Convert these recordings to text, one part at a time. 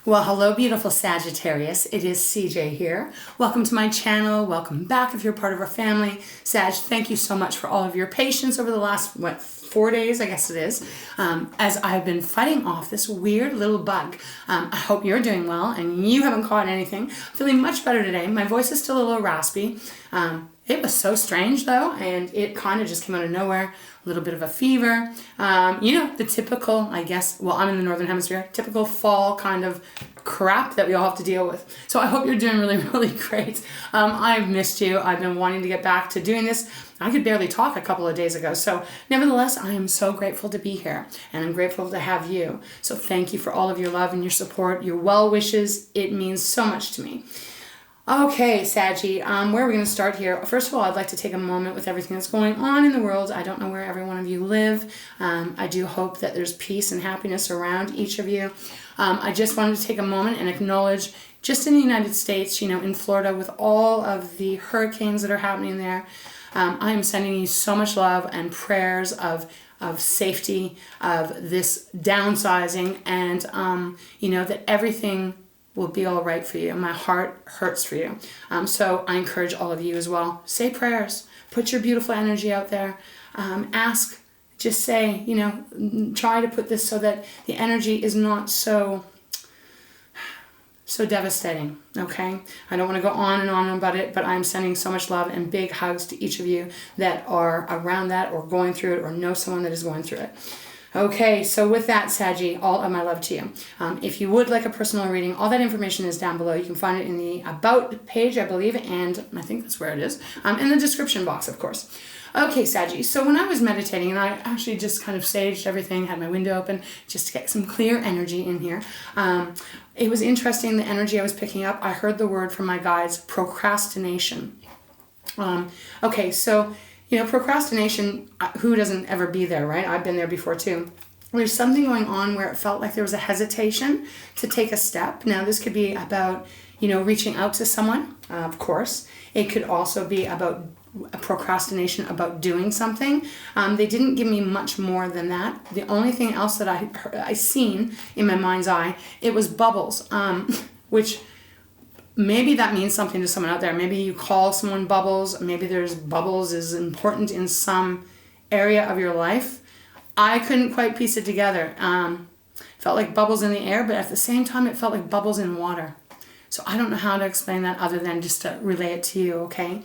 Well, hello, beautiful Sagittarius. It is CJ here. Welcome to my channel. Welcome back if you're part of our family. Sag, thank you so much for all of your patience over the last, 4 days, I guess it is, as I've been fighting off this weird little bug. I hope you're doing well and you haven't caught anything. Feeling much better today. My voice is still a little raspy. It was so strange though, and it kind of just came out of nowhere. A little bit of a fever. The typical, I guess, well, I'm in the Northern Hemisphere, typical fall kind of crap that we all have to deal with. So I hope you're doing really, really great. I've missed you. I've been wanting to get back to doing this. I could barely talk a couple of days ago. So nevertheless, I am so grateful to be here and I'm grateful to have you. So thank you for all of your love and your support, your well wishes. It means so much to me. Okay, Saggy, where are we going to start here? First of all, I'd like to take a moment with everything that's going on in the world. I don't know where every one of you live. I do hope that there's peace and happiness around each of you. I just wanted to take a moment and acknowledge, just in the United States, in Florida, with all of the hurricanes that are happening there, I am sending you so much love and prayers of safety, of this downsizing, and, that everything will be all right for you. My heart hurts for you. So I encourage all of you as well. Say prayers. Put your beautiful energy out there. Ask. Just say, try to put this so that the energy is not so devastating, okay? I don't want to go on and on about it, but I'm sending so much love and big hugs to each of you that are around that or going through it or know someone that is going through it. Okay, so with that, Saggy, all of my love to you. If you would like a personal reading, all that information is down below. You can find it in the About page, I believe, and I think that's where it is, in the description box, of course. Okay, Saggy, so when I was meditating, and I actually just kind of saged everything, had my window open, just to get some clear energy in here. It was interesting, the energy I was picking up. I heard the word from my guides, procrastination. Okay, so procrastination, who doesn't ever be there, right? I've been there before too. There's something going on where it felt like there was a hesitation to take a step. Now, this could be about, reaching out to someone, of course. It could also be about procrastination about doing something. They didn't give me much more than that. The only thing else that I seen in my mind's eye, it was bubbles, which maybe that means something to someone out there. Maybe you call someone Bubbles. Maybe there's bubbles is important in some area of your life. I couldn't quite piece it together. Felt like bubbles in the air, but at the same time, it felt like bubbles in water. So I don't know how to explain that other than just to relay it to you, okay?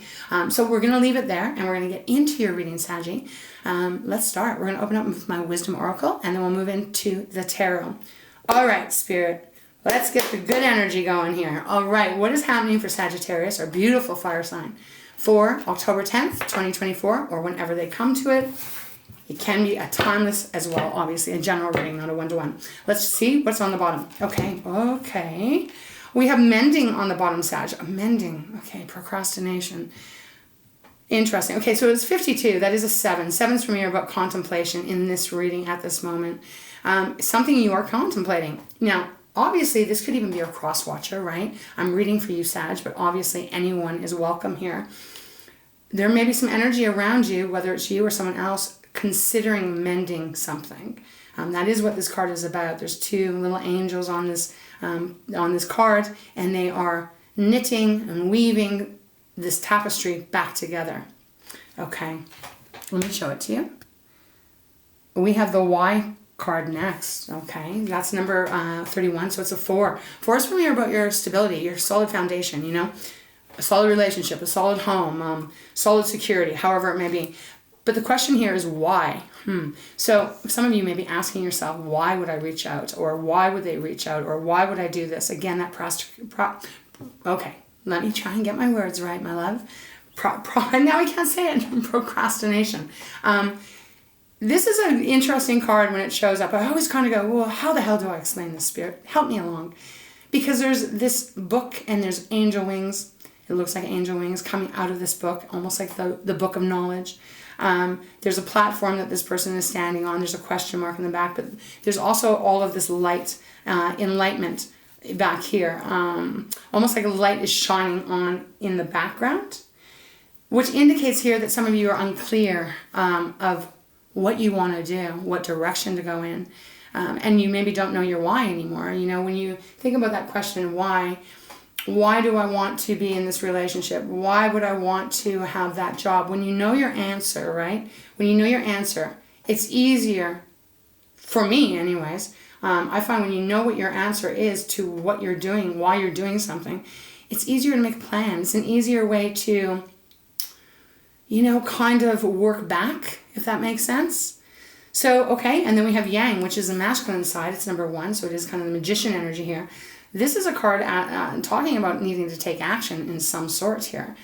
So we're going to leave it there, and we're going to get into your reading, Saggy. Let's start. We're going to open up with my Wisdom Oracle, and then we'll move into the Tarot. All right, Spirit. Let's get the good energy going here. All right, what is happening for Sagittarius, our beautiful fire sign, for October 10th, 2024, or whenever they come to it? It can be a timeless as well, obviously, a general reading, not a one-to-one. Let's see what's on the bottom. Okay. We have mending on the bottom, Sag. Mending. Okay, procrastination. Interesting. Okay, so it's 52. That is a 7. 7's for me are about contemplation in this reading at this moment. Something you are contemplating. Now, obviously, this could even be a cross-watcher, right? I'm reading for you, Sag, but obviously anyone is welcome here. There may be some energy around you, whether it's you or someone else, considering mending something. That is what this card is about. There's two little angels on this card, and they are knitting and weaving this tapestry back together. Okay, let me show it to you. We have the Y card next. Okay, that's number 31, so it's a 4. 4 is for me about your stability, your solid foundation, a solid relationship, a solid home, solid security, however it may be. But the question here is why? So some of you may be asking yourself, why would I reach out? Or why would they reach out? Or why would I do this? Again, okay, let me try and get my words right, my love. Now I can't say it. Procrastination. This is an interesting card when it shows up. I always kind of go, well, how the hell do I explain this, Spirit? Help me along. Because there's this book and there's angel wings. It looks like angel wings coming out of this book, almost like the book of knowledge. There's a platform that this person is standing on. There's a question mark in the back, but there's also all of this light, enlightenment back here. Almost like a light is shining on in the background, which indicates here that some of you are unclear of what you want to do, what direction to go in. and you maybe don't know your why anymore. You know, when you think about that question, why do I want to be in this relationship? Why would I want to have that job? When you know your answer, right? When you know your answer, it's easier, for me anyways, I find when you know what your answer is to what you're doing, why you're doing something, it's easier to make a plan. It's an easier way to, you know, kind of work back, if that makes sense. So, okay, and then we have Yang, which is the masculine side. It's number 1, so it is kind of the magician energy here. This is a card talking about needing to take action in some sort here.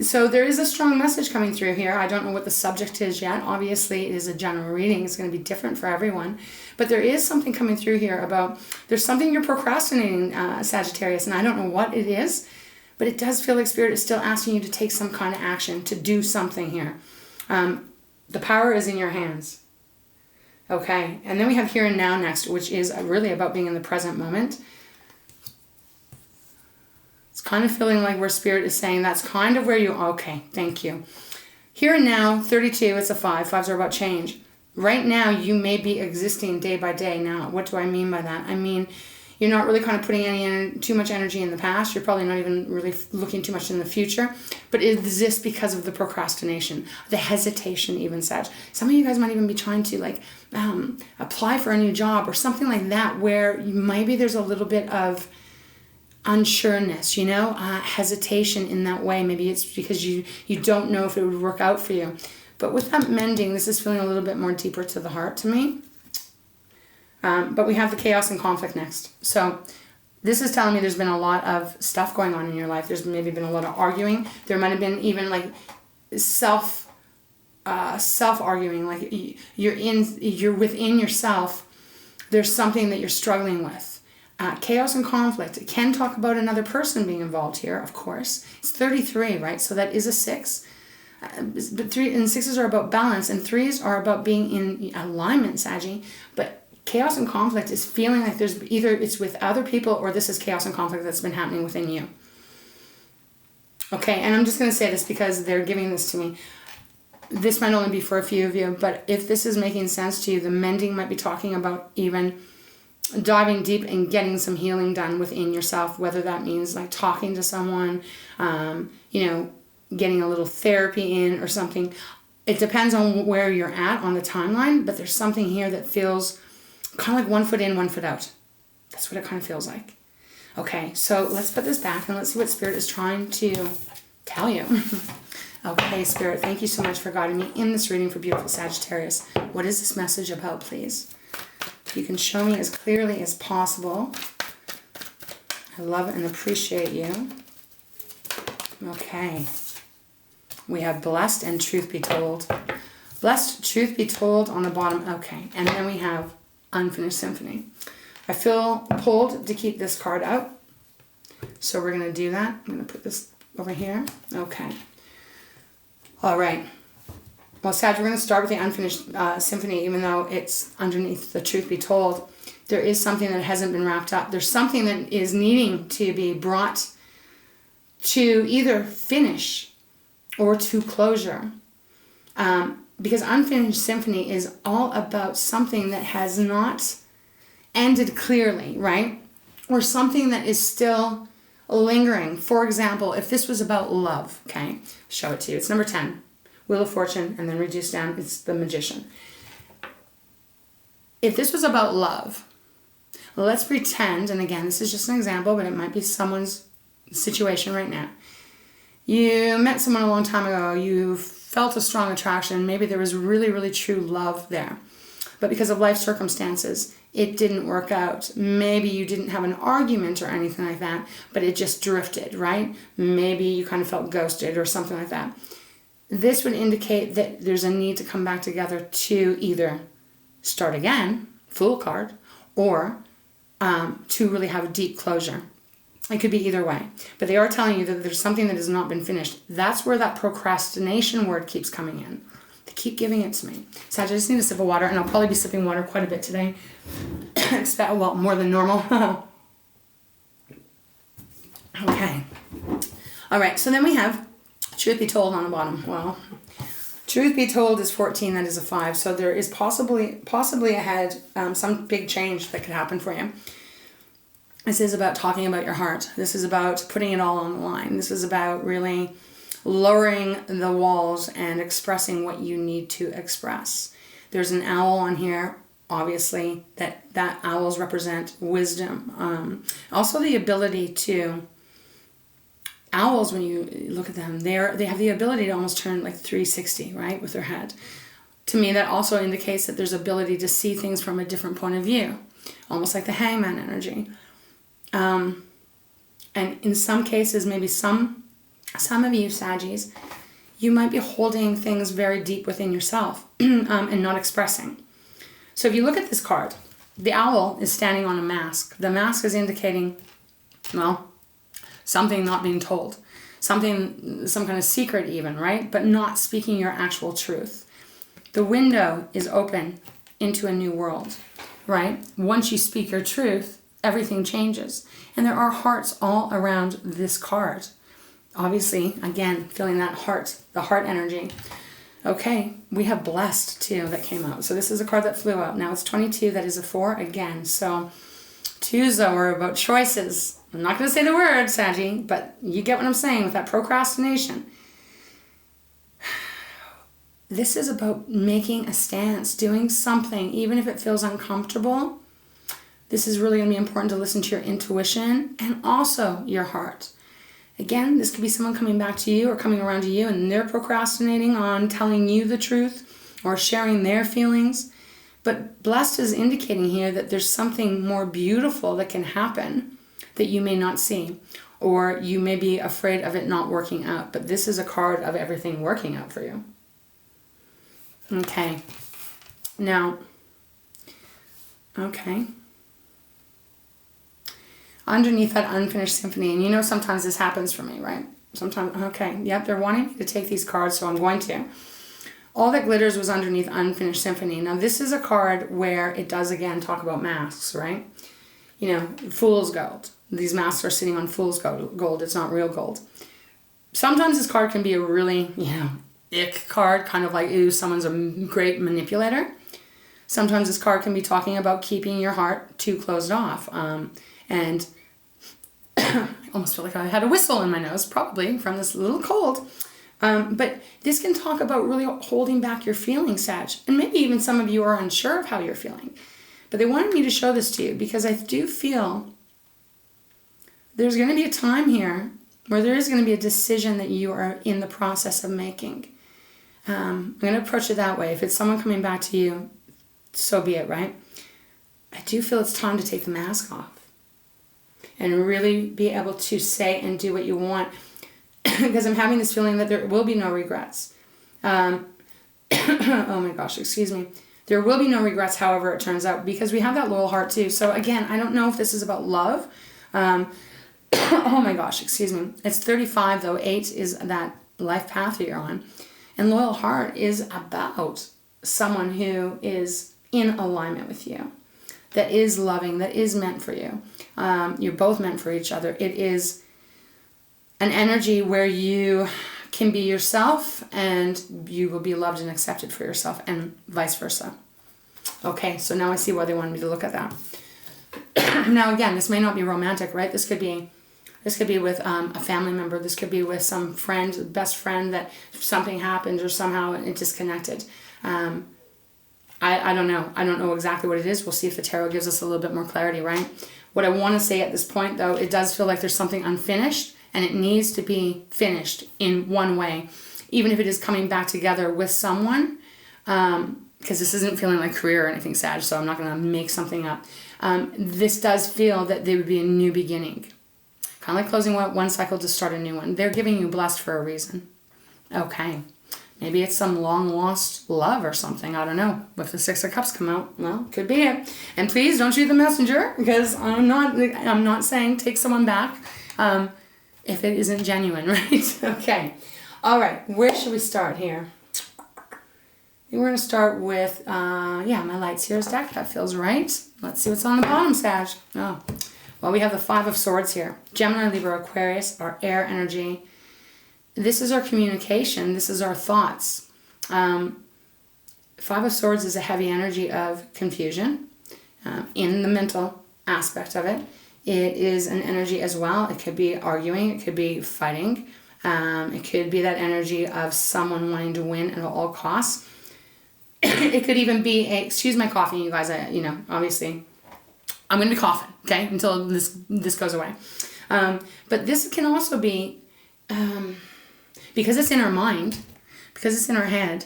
So there is a strong message coming through here. I don't know what the subject is yet. Obviously, it is a general reading. It's going to be different for everyone. But there is something coming through here about there's something you're procrastinating, Sagittarius, and I don't know what it is, but it does feel like Spirit is still asking you to take some kind of action, to do something here. The power is in your hands. Okay, and then we have here and now next, which is really about being in the present moment. It's kind of feeling like where Spirit is saying that's kind of where you, okay, thank you. Here and now, 32, it's a 5. 5s are about change. Right now, you may be existing day by day. Now, what do I mean by that? I mean, you're not really kind of putting too much energy in the past. You're probably not even really looking too much in the future. But it exists because of the procrastination, the hesitation even, Sag. Some of you guys might even be trying to like apply for a new job or something like that, where maybe there's a little bit of unsureness, you know, hesitation in that way. Maybe it's because you don't know if it would work out for you. But with that mending, this is feeling a little bit more deeper to the heart to me. But we have the chaos and conflict next. So this is telling me there's been a lot of stuff going on in your life. There's maybe been a lot of arguing. There might have been even like self-arguing, like you're within yourself. There's something that you're struggling with. Chaos and conflict. It can talk about another person being involved here, of course. It's 33, right? So that is a 6. But 3 and 6s are about balance, and 3s are about being in alignment, Saggy. But chaos and conflict is feeling like there's either it's with other people or this is chaos and conflict that's been happening within you. Okay, and I'm just going to say this because they're giving this to me. This might only be for a few of you, but if this is making sense to you, the mending might be talking about even diving deep and getting some healing done within yourself, whether that means like talking to someone, you know, getting a little therapy in or something. It depends on where you're at on the timeline, but there's something here that feels kind of like 1 foot in, 1 foot out. That's what it kind of feels like. Okay, so let's put this back and let's see what Spirit is trying to tell you. Okay, Spirit, thank you so much for guiding me in this reading for beautiful Sagittarius. What is this message about, please? You can show me as clearly as possible. I love and appreciate you. Okay. We have blessed and truth be told. Blessed, truth be told on the bottom. Okay. And then we have unfinished symphony. I feel pulled to keep this card out. So we're going to do that. I'm going to put this over here. Okay. All right. Well, Sag, we're going to start with the unfinished symphony, even though it's underneath the truth be told. There is something that hasn't been wrapped up. There's something that is needing to be brought to either finish or to closure. Because unfinished symphony is all about something that has not ended clearly, right? Or something that is still lingering. For example, if this was about love, okay, show it to you. It's number 10. Wheel of Fortune, and then reduce down, it's the Magician. If this was about love, let's pretend, and again, this is just an example, but it might be someone's situation right now. You met someone a long time ago, you felt a strong attraction, maybe there was really, really true love there. But because of life circumstances, it didn't work out. Maybe you didn't have an argument or anything like that, but it just drifted, right? Maybe you kind of felt ghosted or something like that. This would indicate that there's a need to come back together to either start again, Fool card, or to really have a deep closure. It could be either way. But they are telling you that there's something that has not been finished. That's where that procrastination word keeps coming in. They keep giving it to me. So I just need a sip of water, and I'll probably be sipping water quite a bit today. Well, more than normal. Okay. All right, so then we have truth be told on the bottom. Well, Truth be told is 14, that is a 5. So there is possibly ahead some big change that could happen for you. This is about talking about your heart. This is about putting it all on the line. This is about really lowering the walls and expressing what you need to express. There's an owl on here, obviously, that owls represent wisdom. Also the ability to, owls, when you look at them, they have the ability to almost turn like 360, right, with their head. To me, that also indicates that there's ability to see things from a different point of view, almost like the hangman energy. And in some cases, maybe some of you, Saggies, you might be holding things very deep within yourself and not expressing. So if you look at this card, the owl is standing on a mask. The mask is indicating, well, something not being told. Some kind of secret even, right? But not speaking your actual truth. The window is open into a new world, right? Once you speak your truth, everything changes. And there are hearts all around this card. Obviously, again, feeling that heart, the heart energy. Okay, we have blessed too that came out. So this is a card that flew out. Now it's 22, that is a 4 again. So twos though are about choices. I'm not going to say the word, Saggy, but you get what I'm saying with that procrastination. This is about making a stance, doing something, even if it feels uncomfortable. This is really going to be important to listen to your intuition and also your heart. Again, this could be someone coming back to you or coming around to you and they're procrastinating on telling you the truth or sharing their feelings. But blessed is indicating here that there's something more beautiful that can happen that you may not see, or you may be afraid of it not working out. But this is a card of everything working out for you. Okay. Now, okay. Underneath that unfinished symphony, and you know sometimes this happens for me, right? Sometimes, okay, yep, they're wanting me to take these cards, so I'm going to. All that glitters was underneath unfinished symphony. Now this is a card where it does again talk about masks, right? You know, fool's gold. These masks are sitting on fool's gold. It's not real gold. Sometimes this card can be a really, ick card, kind of like, ooh, someone's a great manipulator. Sometimes this card can be talking about keeping your heart too closed off. And I almost feel like I had a whistle in my nose, probably from this little cold. But this can talk about really holding back your feelings, Sag. And maybe even some of you are unsure of how you're feeling. But they wanted me to show this to you because I do feel there's going to be a time here where there is going to be a decision that you are in the process of making. I'm going to approach it that way. If it's someone coming back to you, so be it, right? I do feel it's time to take the mask off and really be able to say and do what you want because I'm having this feeling that there will be no regrets. Oh my gosh, excuse me. There will be no regrets, however it turns out, because we have that loyal heart too. So again, I don't know if this is about love. Oh my gosh, excuse me. It's 35 though. 8 is that life path that you're on. And loyal heart is about someone who is in alignment with you, that is loving, that is meant for you. You're both meant for each other. It is an energy where you can be yourself and you will be loved and accepted for yourself and vice versa. Okay, so now I see why they wanted me to look at that. Now again, this may not be romantic, right? This could be with a family member. This could be with some friend, best friend, that something happened or somehow it disconnected. I don't know. I don't know exactly what it is. We'll see if the tarot gives us a little bit more clarity, right? What I want to say at this point, though, it does feel like there's something unfinished and it needs to be finished in one way, even if it is coming back together with someone, because this isn't feeling like career or anything, Sag, so I'm not going to make something up. This does feel that there would be a new beginning. Kind of like closing one cycle to start a new one. They're giving you blessed for a reason. Okay. Maybe it's some long lost love or something. I don't know. If the 6 of Cups come out, well, could be it. And please don't shoot the messenger, because I'm not saying take someone back if it isn't genuine, right? Okay. All right. Where should we start here? We're going to start with, my Light Seers deck. That feels right. Let's see what's on the bottom, Sag. Oh, well, we have the 5 of Swords here. Gemini, Libra, Aquarius, our air energy. This is our communication. This is our thoughts. Five of Swords is a heavy energy of confusion in the mental aspect of it. It is an energy as well. It could be arguing. It could be fighting. It could be that energy of someone wanting to win at all costs. It could even be excuse my coughing, you guys. Obviously, I'm going to be coughing, okay, until this goes away. But this can also be, because it's in our mind, because it's in our head,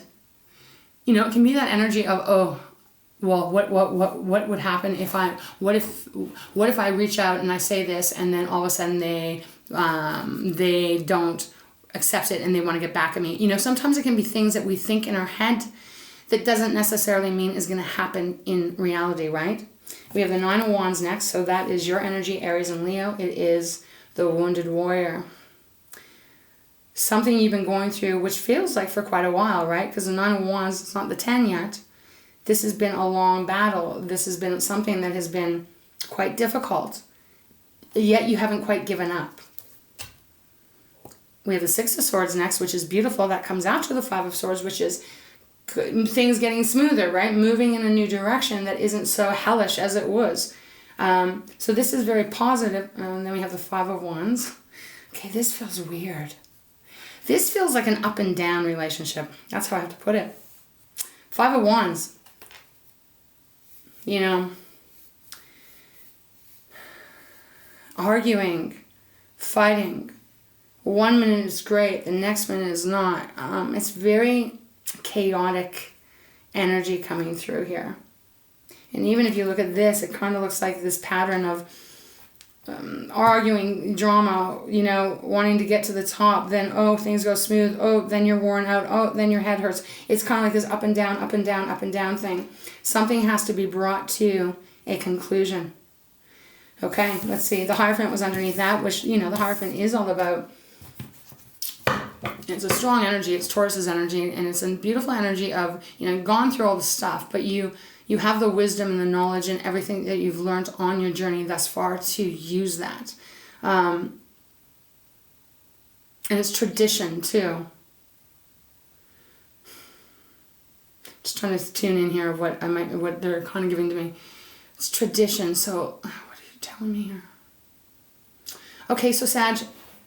it can be that energy of, oh, well, what would happen if what if I reach out and I say this, and then all of a sudden they don't accept it and they want to get back at me. Sometimes it can be things that we think in our head that doesn't necessarily mean is going to happen in reality, right? We have the Nine of Wands next, so that is your energy, Aries and Leo. It is the wounded warrior. Something you've been going through, which feels like for quite a while, right? Because the Nine of Wands, it's not the 10 yet. This has been a long battle. This has been something that has been quite difficult. Yet you haven't quite given up. We have the Six of Swords next, which is beautiful. That comes after the Five of Swords, which is things getting smoother, right? Moving in a new direction that isn't so hellish as it was. So this is very positive. And then we have the Five of Wands. Okay, this feels weird. This feels like an up and down relationship. That's how I have to put it. Five of Wands. Arguing, fighting. 1 minute is great, the next minute is not. It's very chaotic energy coming through here. And even if you look at this, it kind of looks like this pattern of arguing, drama, wanting to get to the top, then, oh, things go smooth, oh, then you're worn out, oh, then your head hurts. It's kind of like this up and down, up and down, up and down thing. Something has to be brought to a conclusion. Okay, let's see. The Hierophant was underneath that, which, the Hierophant is all about. It's a strong energy. It's Taurus's energy, and it's a beautiful energy of, gone through all the stuff, but you have the wisdom and the knowledge and everything that you've learned on your journey thus far to use that. And it's tradition, too. Just trying to tune in here of what they're kind of giving to me. It's tradition, so what are you telling me here? Okay, so Sag,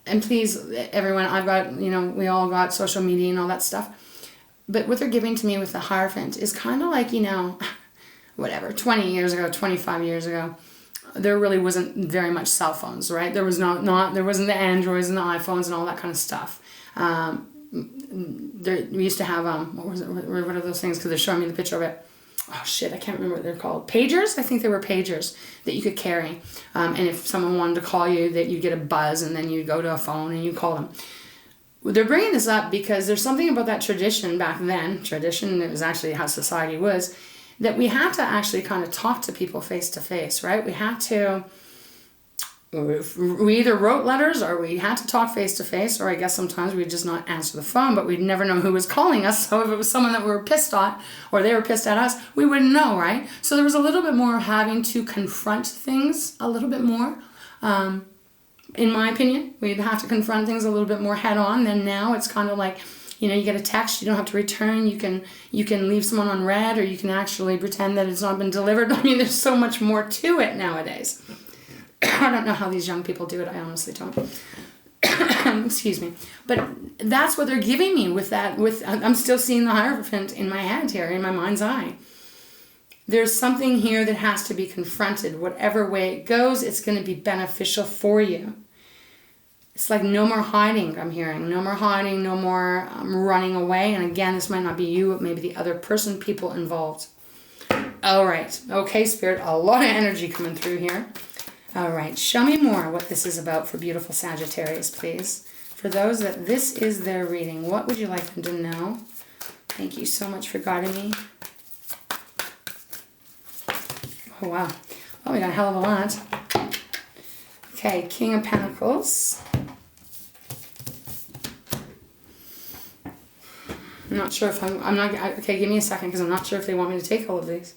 and please, everyone, I've got, we all got social media and all that stuff. But what they're giving to me with the Hierophant is kind of like, 20 years ago, 25 years ago, there really wasn't very much cell phones, right? There was there wasn't the Androids and the iPhones and all that kind of stuff. We used to have, what are those things? Because they're showing me the picture of it. Oh shit, I can't remember what they're called. Pagers? I think they were pagers that you could carry. And if someone wanted to call you, that you'd get a buzz and then you'd go to a phone and you call them. They're bringing this up because there's something about that tradition back then. Tradition, it was actually how society was. That we had to actually kind of talk to people face to face, right? We had to, we either wrote letters or we had to talk face to face, or I guess sometimes we'd just not answer the phone, but we'd never know who was calling us. So if it was someone that we were pissed at or they were pissed at us, we wouldn't know, right? So there was a little bit more of having to confront things a little bit more. In my opinion, we'd have to confront things a little bit more head on than now. It's kind of like, you get a text, you don't have to return, you can leave someone on read, or you can actually pretend that it's not been delivered. I mean, there's so much more to it nowadays. I don't know how these young people do it, I honestly don't. Excuse me. But that's what they're giving me with that, I'm still seeing the Hierophant in my head here, in my mind's eye. There's something here that has to be confronted. Whatever way it goes, it's going to be beneficial for you. It's like no more hiding, I'm hearing. No more hiding, no more running away. And again, this might not be you, it may be the other person, people involved. All right. Okay, Spirit, a lot of energy coming through here. All right, show me more what this is about for beautiful Sagittarius, please. For those that this is their reading, what would you like them to know? Thank you so much for guiding me. Oh, wow. Oh, we got a hell of a lot. Okay, King of Pentacles. I'm not sure if okay, give me a second because I'm not sure if they want me to take all of these.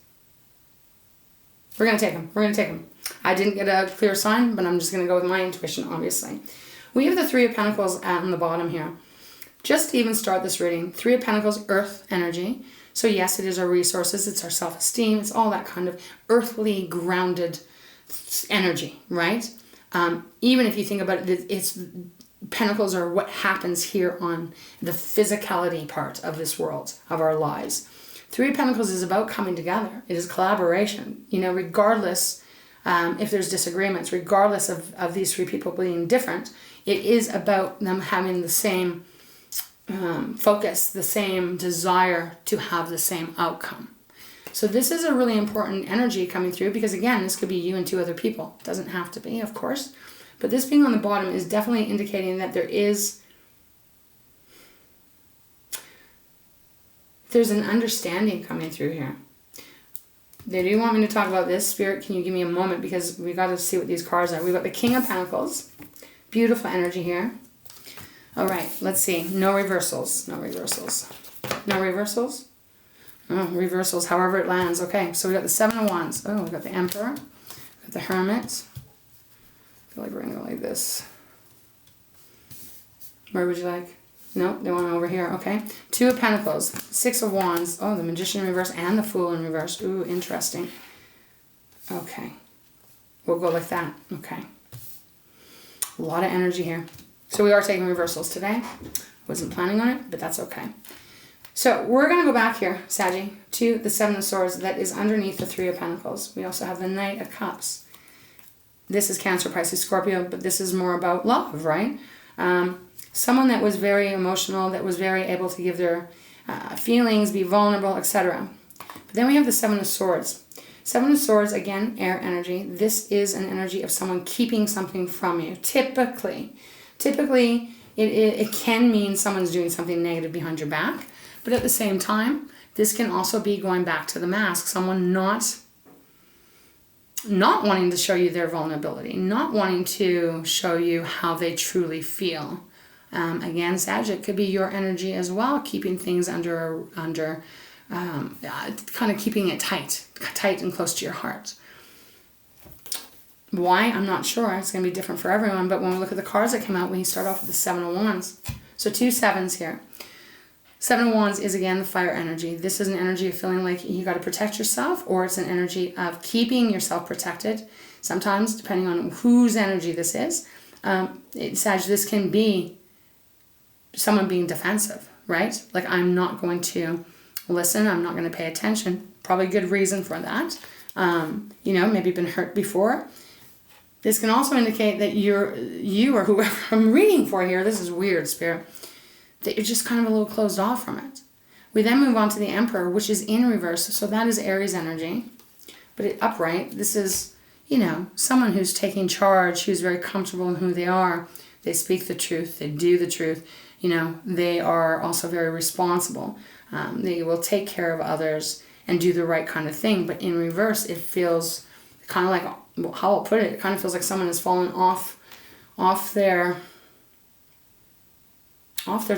We're going to take them. We're going to take them. I didn't get a clear sign, but I'm just going to go with my intuition, obviously. We have the Three of Pentacles on the bottom here. Just to even start this reading, Three of Pentacles, earth energy. So yes, it is our resources, it's our self-esteem, it's all that kind of earthly, grounded energy, right? Even if you think about it, it's Pentacles are what happens here on the physicality part of this world, of our lives. Three of Pentacles is about coming together. It is collaboration, you know, regardless if there's disagreements, regardless of these three people being different, it is about them having the same focus, the same desire to have the same outcome. So this is a really important energy coming through, because again, this could be you and two other people. It doesn't have to be, of course. But this being on the bottom is definitely indicating that there's an understanding coming through here. They do want me to talk about this. Spirit, can you give me a moment, because we got to see what these cards are. We've got the King of Pentacles. Beautiful energy here. All right, let's see. No reversals. No reversals. No reversals? Oh, reversals, however it lands. Okay, so we got the Seven of Wands. Oh, we got the Emperor. We got the Hermit. I feel like we're going to go like this. Where would you like? No, they want over here. Okay. Two of Pentacles. Six of Wands. Oh, the Magician in reverse and the Fool in reverse. Ooh, interesting. Okay. We'll go like that. Okay. A lot of energy here. So we are taking reversals today. Wasn't planning on it, but that's okay. So we're going to go back here, Saggy, to the Seven of Swords that is underneath the Three of Pentacles. We also have the Knight of Cups. This is Cancer, Pisces, Scorpio, but this is more about love, right? Someone that was very emotional, that was very able to give their feelings, be vulnerable, etc. But then we have the Seven of Swords. Seven of Swords, again, air energy. This is an energy of someone keeping something from you. Typically, it can mean someone's doing something negative behind your back, but at the same time, this can also be going back to the mask. Someone not wanting to show you their vulnerability, not wanting to show you how they truly feel. Again, Sag, it could be your energy as well, keeping things under kind of keeping it tight and close to your heart. Why? I'm not sure. It's going to be different for everyone. But when we look at the cards that come out, we start off with the Seven of Wands. So two sevens here. Seven of Wands is, again, the fire energy. This is an energy of feeling like you got to protect yourself, or it's an energy of keeping yourself protected. Sometimes, depending on whose energy this is, Sag, this can be someone being defensive, right? Like, I'm not going to listen. I'm not going to pay attention. Probably good reason for that. You know, maybe been hurt before. This can also indicate that you or whoever I'm reading for here, this is weird, Spirit, that you're just kind of a little closed off from it. We then move on to the Emperor, which is in reverse. So that is Aries energy. But upright, this is, you know, someone who's taking charge, who's very comfortable in who they are. They speak the truth. They do the truth. You know, they are also very responsible. They will take care of others and do the right kind of thing. But in reverse, it feels kind of like, well, how I'll put it, it kind of feels like someone has fallen off their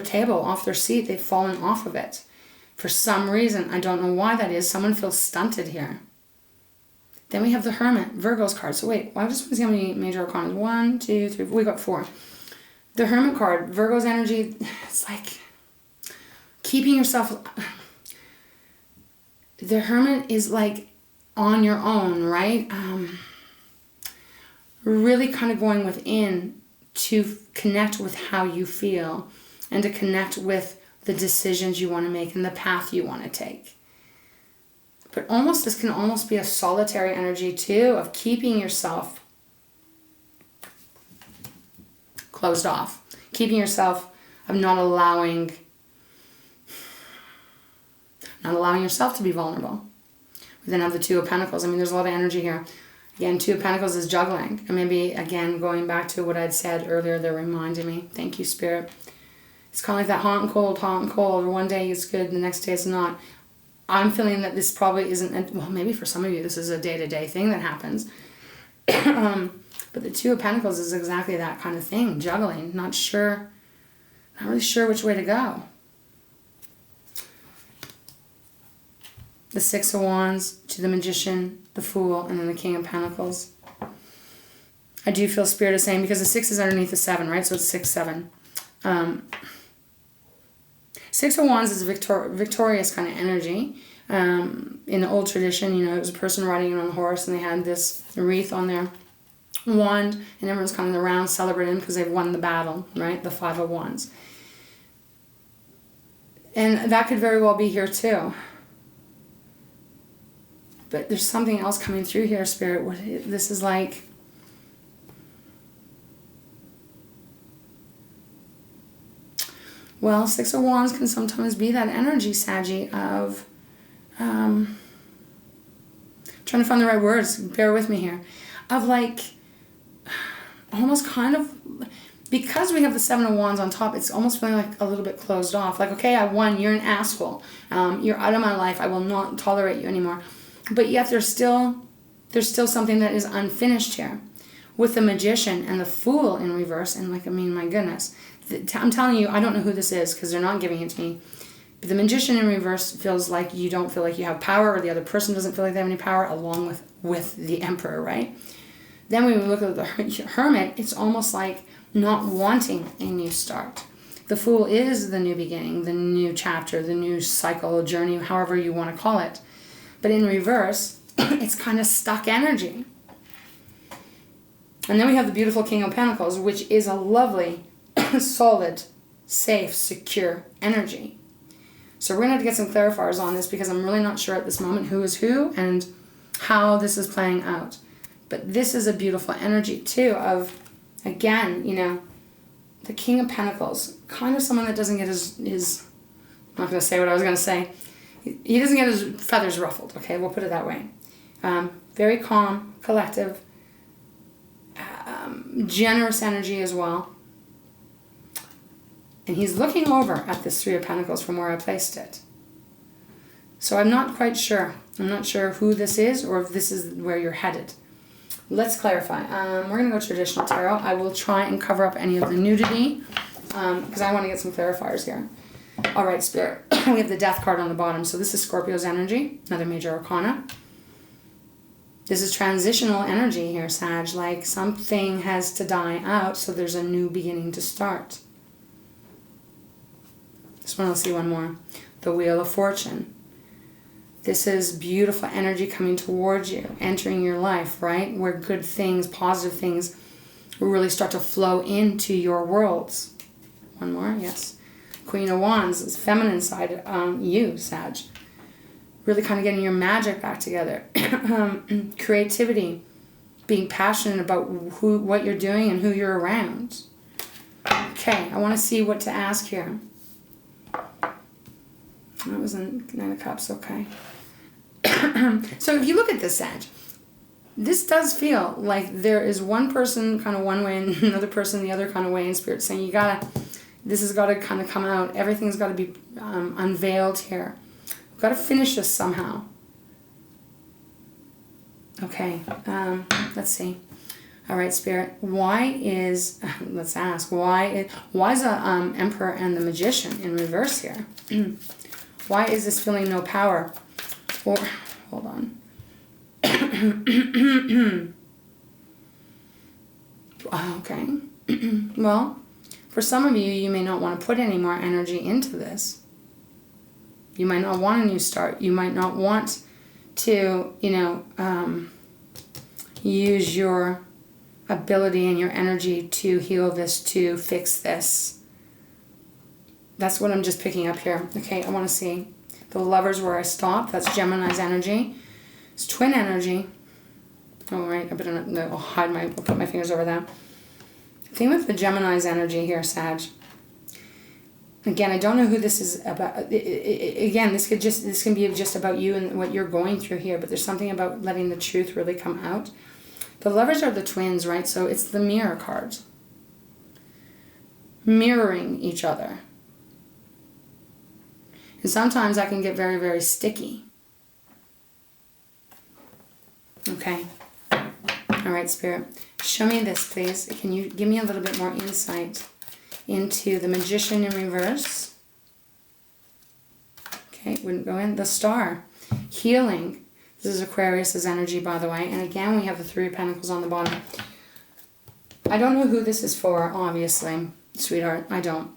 table, off their seat. They've fallen off of it. For some reason, I don't know why that is. Someone feels stunted here. Then we have the Hermit, Virgo's card. So wait, I just want to see how many major arcana. 1, 2, 3, 4. We got 4. The Hermit card, Virgo's energy, it's like keeping yourself. The Hermit is like on your own, right? Really kind of going within to connect with how you feel and to connect with the decisions you want to make and the path you want to take. But almost, this can almost be a solitary energy too, of keeping yourself closed off, keeping yourself, of not allowing yourself to be vulnerable. We then have the Two of Pentacles. I mean, there's a lot of energy here. Again, Two of Pentacles is juggling. And maybe, again, going back to what I'd said earlier, they're reminding me. Thank you, Spirit. It's kind of like that hot and cold, or one day it's good and the next day it's not. I'm feeling that this probably isn't, well, maybe for some of you this is a day-to-day thing that happens. But the Two of Pentacles is exactly that kind of thing, juggling, not really sure which way to go. The Six of Wands to the Magician, the Fool, and then the King of Pentacles. I do feel Spirit is saying, because the 6 is underneath the 7, right? So it's 6, 7. Six of Wands is a victorious kind of energy. In the old tradition, you know, it was a person riding on a horse and they had this wreath on their wand and everyone's kind of around celebrating because they've won the battle, right? The Five of Wands. And that could very well be here too. But there's something else coming through here, Spirit. This is like... Well, Six of Wands can sometimes be that energy, Saggy, of... trying to find the right words. Bear with me here. Of like... almost kind of... Because we have the Seven of Wands on top, it's almost feeling like a little bit closed off. Like, okay, I won. You're an asshole. You're out of my life. I will not tolerate you anymore. But yet there's still something that is unfinished here. With the Magician and the Fool in reverse. And like, I mean, my goodness. I'm telling you, I don't know who this is because they're not giving it to me. But the Magician in reverse feels like you don't feel like you have power, or the other person doesn't feel like they have any power, along with the Emperor, right? Then when we look at the Hermit, it's almost like not wanting a new start. The Fool is the new beginning, the new chapter, the new cycle, journey, however you want to call it. But in reverse, it's kind of stuck energy. And then we have the beautiful King of Pentacles, which is a lovely, solid, safe, secure energy. So we're going to have to get some clarifiers on this because I'm really not sure at this moment who is who and how this is playing out. But this is a beautiful energy too of, again, you know, the King of Pentacles, kind of someone that doesn't get his I'm not going to say what I was going to say. He doesn't get his feathers ruffled, okay? We'll put it that way. Very calm, collective, generous energy as well. And he's looking over at this Three of Pentacles from where I placed it. So I'm not quite sure. I'm not sure who this is or if this is where you're headed. Let's clarify. We're going to go traditional tarot. I will try and cover up any of the nudity because I want to get some clarifiers here. All right, Spirit. We have the Death card on the bottom. So this is Scorpio's energy, another major arcana. This is transitional energy here, Sag. Like something has to die out so there's a new beginning to start. This one, I'll see one more. The Wheel of Fortune. This is beautiful energy coming towards you, entering your life, right? Where good things, positive things will really start to flow into your worlds. One more, yes. Queen of Wands is feminine side, you, Sag. Really kind of getting your magic back together. Creativity, being passionate about what you're doing and who you're around. Okay, I want to see what to ask here. That was a Nine of Cups, okay. So if you look at this, Sag, this does feel like there is one person kind of one way and another person the other kind of way in Spirit, saying this has got to kind of come out. Everything's got to be unveiled here. We've got to finish this somehow. Okay, let's see. All right, Spirit, let's ask, why is the Emperor and the Magician in reverse here? Why is this feeling no power? Or, hold on. Okay. Well, for some of you, you may not want to put any more energy into this. You might not want a new start. You might not want to, use your ability and your energy to heal this, to fix this. That's what I'm just picking up here. Okay, I want to see. The Lovers where I stopped. That's Gemini's energy. It's twin energy. All right, I better not, I'll put my fingers over that. The thing with the Gemini's energy here, Sag. Again, I don't know who this is about. Again, this can be just about you and what you're going through here, but there's something about letting the truth really come out. The Lovers are the twins, right? So it's the Mirror cards. Mirroring each other. And sometimes that can get very, very sticky. Okay. All right, Spirit. Show me this, please. Can you give me a little bit more insight into the Magician in reverse? Okay, wouldn't go in. The Star. Healing. This is Aquarius's energy, by the way. And again, we have the Three of Pentacles on the bottom. I don't know who this is for, obviously, sweetheart. I don't.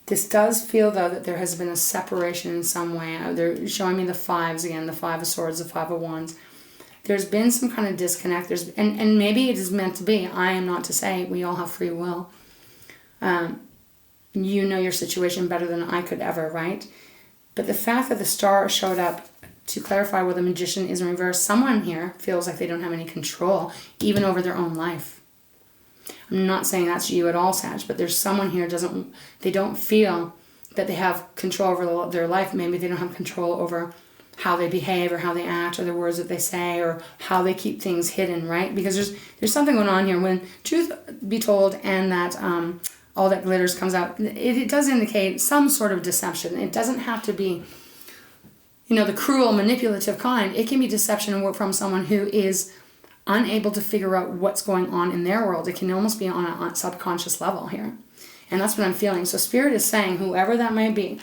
This does feel, though, that there has been a separation in some way. They're showing me the fives again, the Five of Swords, the Five of Wands. There's been some kind of disconnect. And maybe it is meant to be. I am not to say. We all have free will. You know your situation better than I could ever, right? But the fact that the Star showed up to clarify where the Magician is in reverse, someone here feels like they don't have any control, even over their own life. I'm not saying that's you at all, Sag, but there's someone here they don't feel that they have control over their life. Maybe they don't have control over how they behave or how they act or the words that they say or how they keep things hidden, right? Because there's something going on here. When truth be told and that all that glitters comes out, it does indicate some sort of deception. It doesn't have to be, the cruel, manipulative kind. It can be deception from someone who is unable to figure out what's going on in their world. It can almost be on a subconscious level here. And that's what I'm feeling. So Spirit is saying, whoever that may be,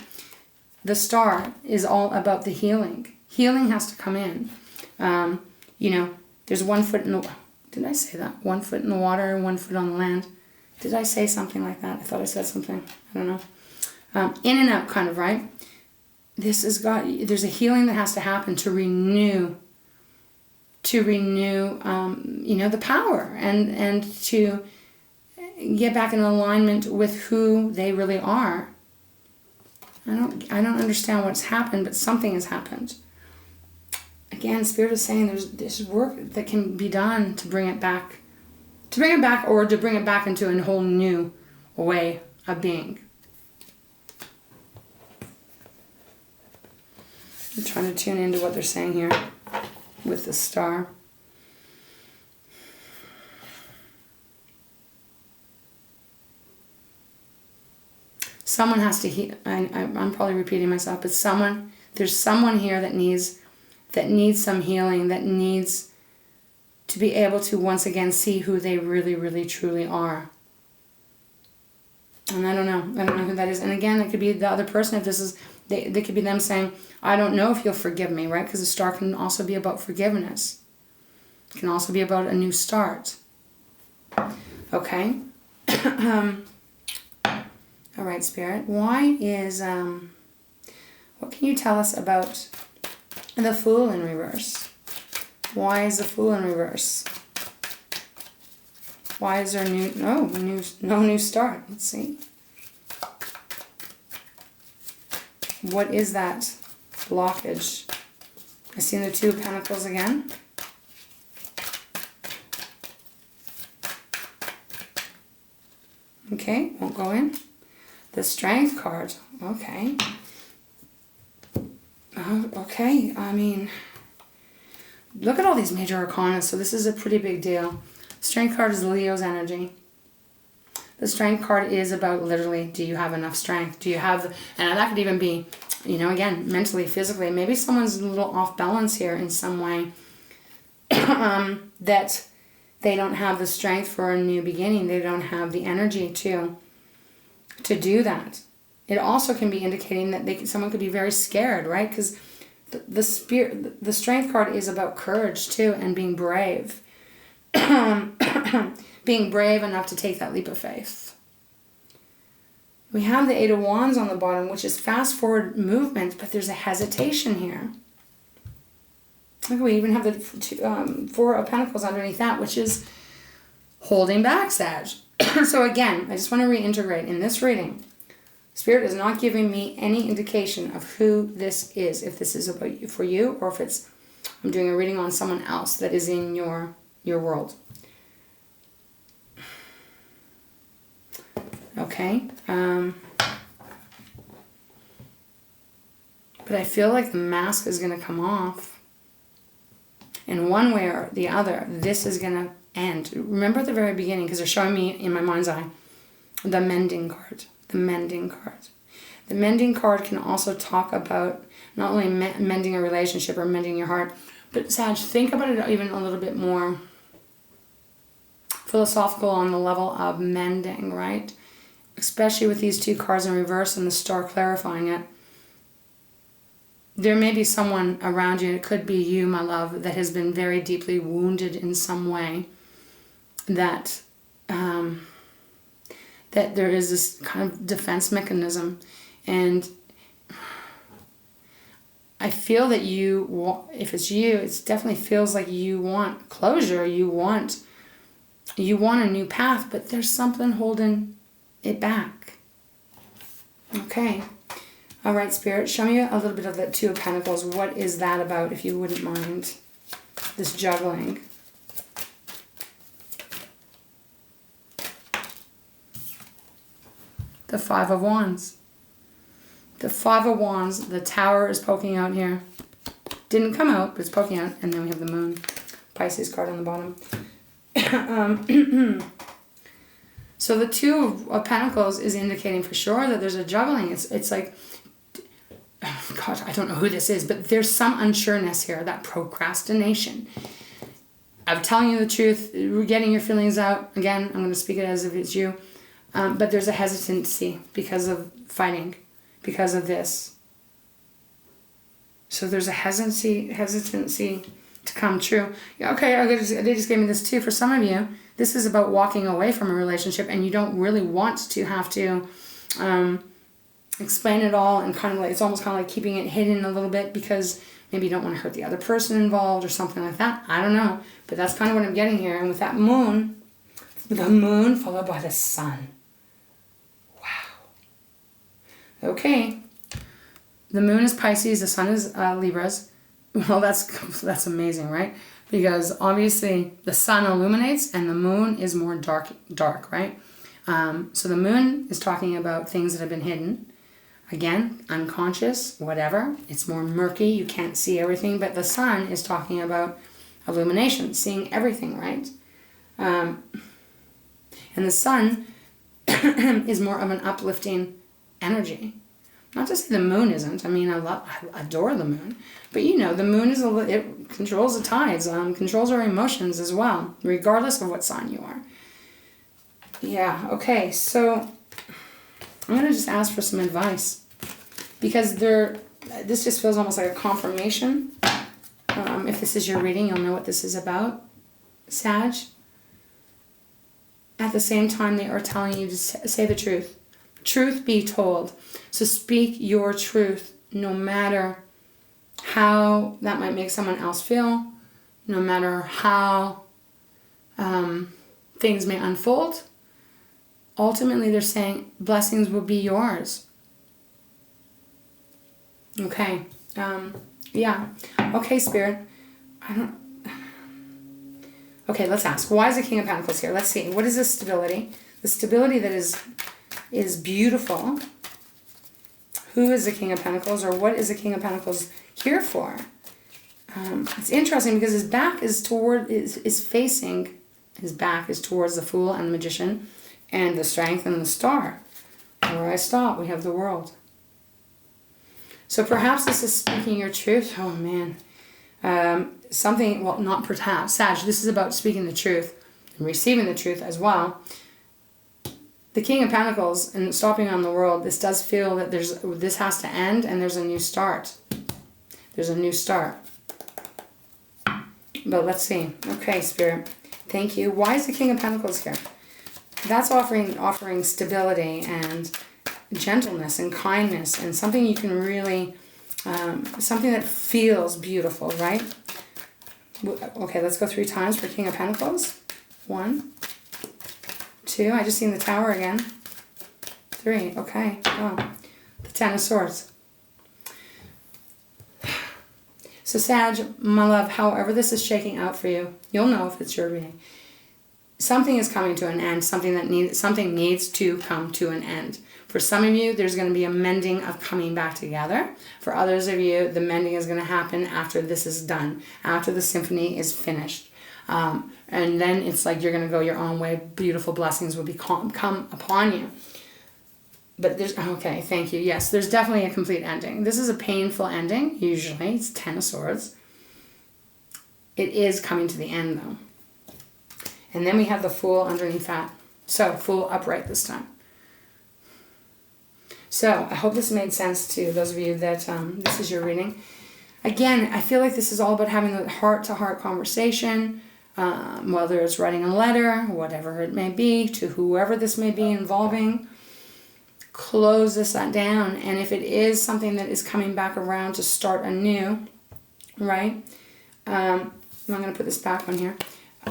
the Star is all about the healing. Healing has to come in. There's 1 foot in the... Did I say that? 1 foot in the water, 1 foot on the land. Did I say something like that? I thought I said something. I don't know. In and out kind of, right? There's a healing that has to happen to renew the power and to get back in alignment with who they really are. I don't understand what's happened, but something has happened. Again, Spirit is saying there's work that can be done to bring it back, or to bring it back into a whole new way of being. I'm trying to tune into what they're saying here with the Star. Someone has to heal. I'm probably repeating myself, but there's someone here that needs some healing, that needs to be able to once again see who they really, really, truly are. And I don't know who that is. And again, it could be the other person. If they could be them saying, I don't know if you'll forgive me, right? Because the Star can also be about forgiveness. It can also be about a new start. Okay. All right, Spirit. Why is, what can you tell us about the Fool in reverse? Why is the Fool in reverse? Why is there no new start? Let's see. What is that blockage? I see the Two of Pentacles again. Okay, won't go in. The Strength card. Okay. Okay, I mean, look at all these major arcana. So this is a pretty big deal. Strength card is Leo's energy. The Strength card is about literally, do you have enough strength? Do you have, and that could even be, again, mentally, physically. Maybe someone's a little off balance here in some way. That they don't have the strength for a new beginning. They don't have the energy to do that. It also can be indicating that someone could be very scared, right? Because the Strength card is about courage too, and being brave. Being brave enough to take that leap of faith. We have the Eight of Wands on the bottom, which is fast forward movement, but there's a hesitation here. Look, we even have the Four of Pentacles underneath that, which is holding back, Sag. So again, I just want to reintegrate in this reading. Spirit is not giving me any indication of who this is. If this is about you, for you, or if I'm doing a reading on someone else that is in your world. Okay. But I feel like the mask is going to come off. In one way or the other, this is going to end. Remember at the very beginning, because they're showing me in my mind's eye, the Mending card. The Mending card. The Mending card can also talk about not only mending a relationship or mending your heart, but Sag, think about it even a little bit more philosophical on the level of mending, right? Especially with these two cards in reverse and the Star clarifying it. There may be someone around you, and it could be you, my love, that has been very deeply wounded in some way, that that there is this kind of defense mechanism. And I feel that if it's you, it definitely feels like you want closure, you want a new path, but there's something holding it back. Okay. All right, Spirit, show me a little bit of the Two of Pentacles. What is that about, if you wouldn't mind? This juggling. The Five of Wands. The Five of Wands, the Tower is poking out here. Didn't come out, but it's poking out. And then we have the Moon. Pisces card on the bottom. So the Two of Pentacles is indicating for sure that there's a juggling. It's like, God, I don't know who this is, but there's some unsureness here, that procrastination. I'm telling you the truth, getting your feelings out. Again, I'm going to speak it as if it's you. But there's a hesitancy because of fighting, because of this. So there's a hesitancy to come true. Yeah, okay, they just gave me this too. For some of you, this is about walking away from a relationship, and you don't really want to have to explain it all, and kind of like, it's almost kind of like keeping it hidden a little bit because maybe you don't want to hurt the other person involved or something like that. I don't know, but that's kind of what I'm getting here. And with that Moon, the Moon followed by the Sun. Okay, the Moon is Pisces, the Sun is Libras. Well, that's amazing, right? Because obviously the Sun illuminates and the Moon is more dark, right? So the Moon is talking about things that have been hidden. Again, unconscious, whatever. It's more murky, you can't see everything. But the Sun is talking about illumination, seeing everything, right? And the Sun is more of an uplifting energy. Not to say the Moon isn't. I mean, I adore the Moon. But you know, the Moon it controls the tides, controls our emotions as well, regardless of what sign you are. Yeah, okay, so I'm going to just ask for some advice. Because this just feels almost like a confirmation. If this is your reading, you'll know what this is about, Sag. At the same time, they are telling you to say the truth. Truth be told. So speak your truth, no matter how that might make someone else feel, no matter how things may unfold. Ultimately, they're saying blessings will be yours. Okay. Yeah. Okay, Spirit. Okay, let's ask. Why is the King of Pentacles here? Let's see. What is this stability? The stability that is beautiful. Who is the King of Pentacles, or what is the King of Pentacles here for? It's interesting because his back is facing. His back is towards the Fool and the Magician, and the Strength and the Star. Where I stop, we have the World. So perhaps this is speaking your truth. Oh man. Something, well, not perhaps. Sag, this is about speaking the truth and receiving the truth as well. The King of Pentacles and stopping on the World, this does feel that this has to end and there's a new start. There's a new start. But let's see. Okay, Spirit. Thank you. Why is the King of Pentacles here? That's offering stability and gentleness and kindness and something you can really, something that feels beautiful, right? Okay, let's go 3 times for King of Pentacles. 1, 2, I just seen the Tower again. 3, okay, oh, the Ten of Swords. So Sag, my love, however this is shaking out for you, you'll know if it's your reading. Something is coming to an end, something needs to come to an end. For some of you, there's going to be a mending of coming back together. For others of you, the mending is going to happen after this is done, after the symphony is finished. And then it's like you're going to go your own way. Beautiful blessings will come upon you. But there's, okay, thank you. Yes, there's definitely a complete ending. This is a painful ending, usually. It's 10 of Swords. It is coming to the end, though. And then we have the Fool underneath that. So, Fool upright this time. So, I hope this made sense to those of you that this is your reading. Again, I feel like this is all about having a heart-to-heart conversation. whether it's writing a letter, whatever it may be, to whoever this may be involving. Close this down. And if it is something that is coming back around to start anew, right? I'm going to put this back on here.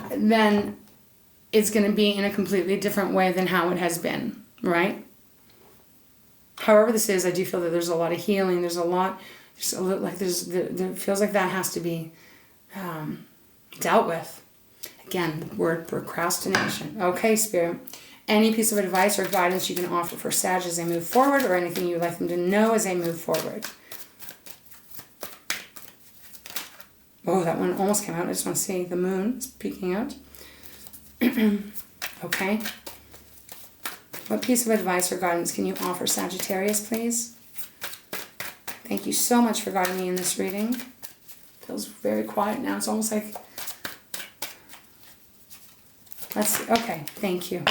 Then it's going to be in a completely different way than how it has been, right? However this is, I do feel that there's a lot of healing. There's a lot, there feels like that has to be dealt with. Again, the word procrastination. Okay, Spirit. Any piece of advice or guidance you can offer for Sag as they move forward, or anything you'd like them to know as they move forward. Oh, that one almost came out. I just want to see the moon is peeking out. Okay. What piece of advice or guidance can you offer Sagittarius, please? Thank you so much for guiding me in this reading. Feels very quiet now. It's almost like... Let's see. Okay, thank you.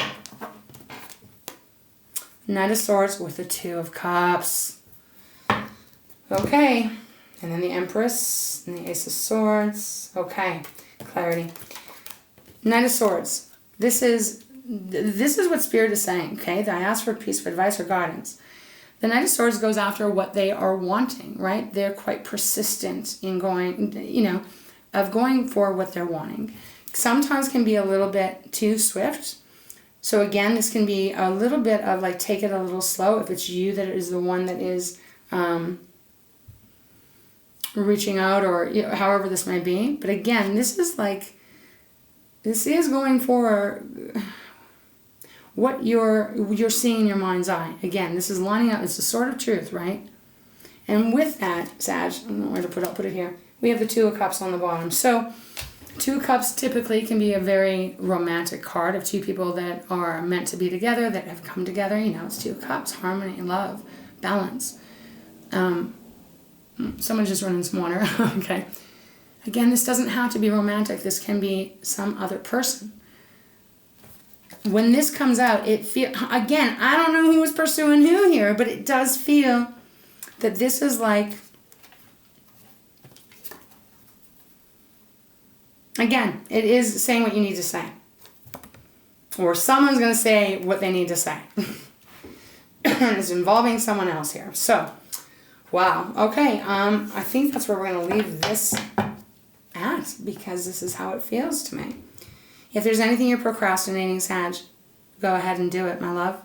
Knight of Swords with the Two of Cups. Okay. And then the Empress and the Ace of Swords. Okay. Clarity. Knight of Swords. This is what Spirit is saying, okay? I asked for a piece of advice or guidance. The Knight of Swords goes after what they are wanting, right? They're quite persistent in going, of going for what they're wanting. Sometimes can be a little bit too swift. So again, this can be a little bit of like, take it a little slow if it's you that is the one that is reaching out, or however this may be. But again, this is going for what you're seeing in your mind's eye. Again, this is lining up. It's the sword of truth, right? And with that, Sag, I don't know where to put it here. We have the Two of Cups on the bottom. So Two of Cups typically can be a very romantic card of two people that are meant to be together, that have come together. It's Two of Cups, harmony, love, balance. Someone's just running some water. Okay. Again, this doesn't have to be romantic. This can be some other person. When this comes out, again, I don't know who is pursuing who here, but it does feel that this is like, again, it is saying what you need to say. Or someone's going to say what they need to say. It's involving someone else here. So, wow. Okay, I think that's where we're going to leave this at, because this is how it feels to me. If there's anything you're procrastinating, Sag, go ahead and do it, my love.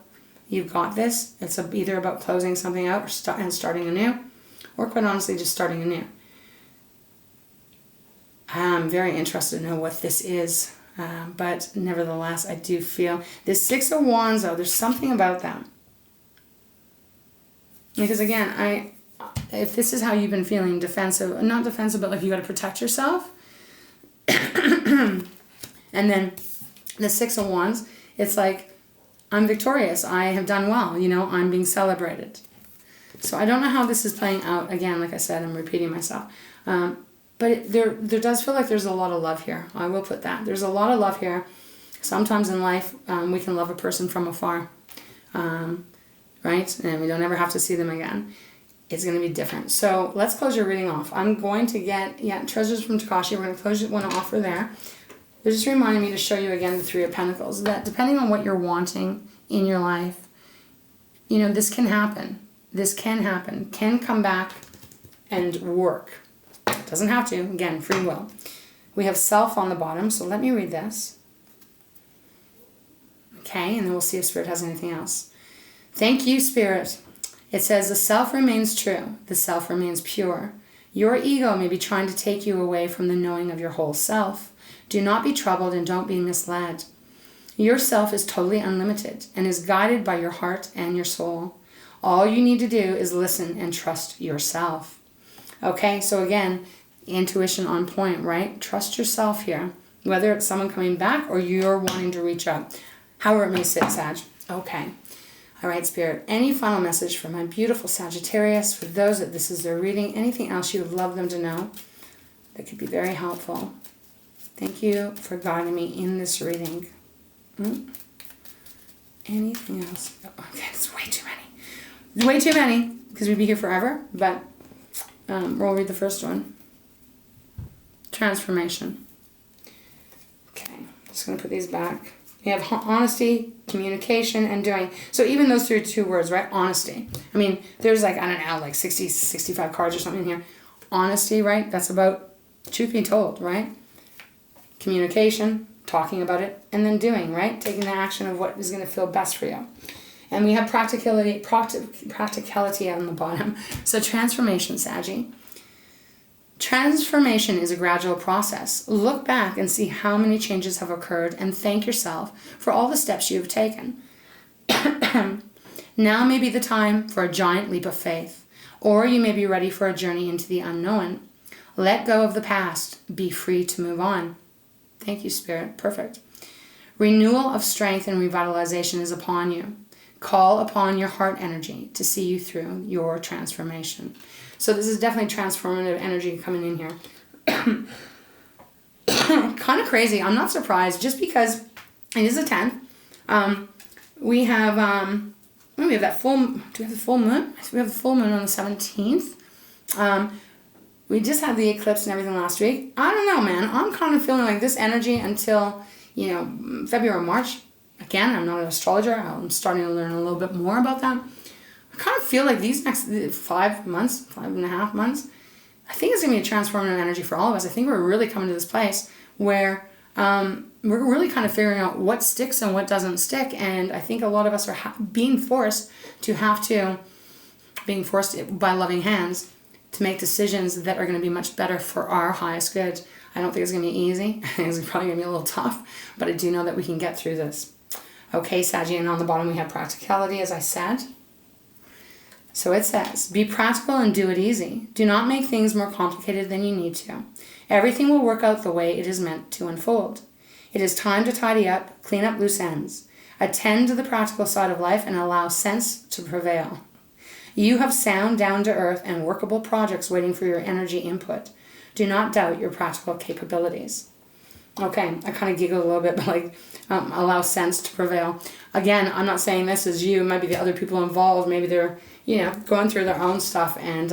You've got this. It's either about closing something out and starting anew, or quite honestly, just starting anew. I'm very interested to know what this is, but nevertheless, I do feel this Six of Wands, though, there's something about that. Because again, if this is how you've been feeling, defensive, not defensive, but like you got to protect yourself. And then the Six of Wands, it's like, I'm victorious. I have done well. I'm being celebrated. So I don't know how this is playing out. Again, like I said, I'm repeating myself. But there does feel like there's a lot of love here. I will put that. There's a lot of love here. Sometimes in life, we can love a person from afar. Right? And we don't ever have to see them again. It's going to be different. So let's close your reading off. I'm going to get, Treasures from Takashi. We're going to close one off for there. They're just reminding me to show you again the Three of Pentacles. That depending on what you're wanting in your life, this can happen. This can happen. Can come back and work. It doesn't have to. Again, free will. We have Self on the bottom, so let me read this. Okay, and then we'll see if Spirit has anything else. Thank you, Spirit. It says, the self remains true. The self remains pure. Your ego may be trying to take you away from the knowing of your whole self. Do not be troubled and don't be misled. Your self is totally unlimited and is guided by your heart and your soul. All you need to do is listen and trust yourself. Okay, so again, intuition on point, right? Trust yourself here, whether it's someone coming back or you're wanting to reach out. However it may sit, Sag. Okay. All right, Spirit. Any final message for my beautiful Sagittarius, for those that this is their reading, anything else you would love them to know that could be very helpful? Thank you for guiding me in this reading. Anything else? Okay, it's way too many. Way too many, because we'd be here forever, but we'll read the first one. Transformation. Just going to put these back. You have honesty, communication, and doing. So even those two words, right? Honesty. I mean, there's like, I don't know, like 60, 65 cards or something in here. Honesty, right? That's about truth being told, right? Communication, talking about it, and then doing, right? Taking the action of what is going to feel best for you. And we have practicality on the bottom. So transformation, Saggy. Transformation is a gradual process. Look back and see how many changes have occurred and thank yourself for all the steps you have taken. Now may be the time for a giant leap of faith, or you may be ready for a journey into the unknown. Let go of the past. Be free to move on. Thank you, Spirit. Perfect. Renewal of strength and revitalization is upon you. Call upon your heart energy to see you through your transformation. So this is definitely transformative energy coming in here. Kind of crazy. I'm not surprised just because it is a 10th. We have that full, do we have the full moon? We have the full moon on the 17th. We just had the eclipse and everything last week. I don't know, man. I'm kind of feeling like this energy until, February, March. Again, I'm not an astrologer. I'm starting to learn a little bit more about that. I kind of feel like these next 5 months, 5.5 months, I think it's going to be a transformative energy for all of us. I think we're really coming to this place where we're really kind of figuring out what sticks and what doesn't stick. And I think a lot of us are being forced by loving hands to make decisions that are going to be much better for our highest good. I don't think it's going to be easy. I think it's probably going to be a little tough, but I do know that we can get through this. Okay, Saggy, and on the bottom we have practicality, as I said. So it says, be practical and do it easy. Do not make things more complicated than you need to. Everything will work out the way it is meant to unfold. It is time to tidy up, clean up loose ends. Attend to the practical side of life and allow sense to prevail. You have sound, down-to-earth, and workable projects waiting for your energy input. Do not doubt your practical capabilities. Okay, I kind of giggled a little bit, but allow sense to prevail. Again, I'm not saying this is you. It might be the other people involved. Maybe they're, going through their own stuff and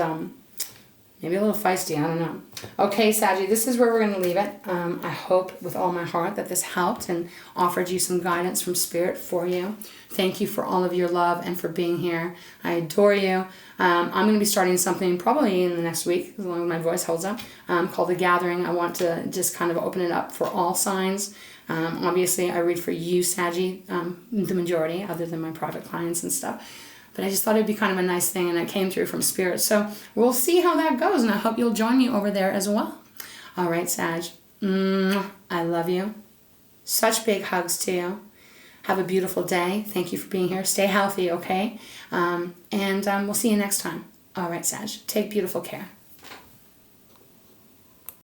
maybe a little feisty. I don't know. Okay, Saggy, this is where we're going to leave it. I hope with all my heart that this helped and offered you some guidance from Spirit for you. Thank you for all of your love and for being here. I adore you. I'm going to be starting something probably in the next week, as long as my voice holds up, called The Gathering. I want to just kind of open it up for all signs. Obviously, I read for you, Saggy, the majority, other than my private clients and stuff. But I just thought it'd be kind of a nice thing, and it came through from Spirit. So we'll see how that goes, and I hope you'll join me over there as well. All right, Sag. I love you. Such big hugs to you. Have a beautiful day. Thank you for being here. Stay healthy, okay? And we'll see you next time. All right, Sag. Take beautiful care.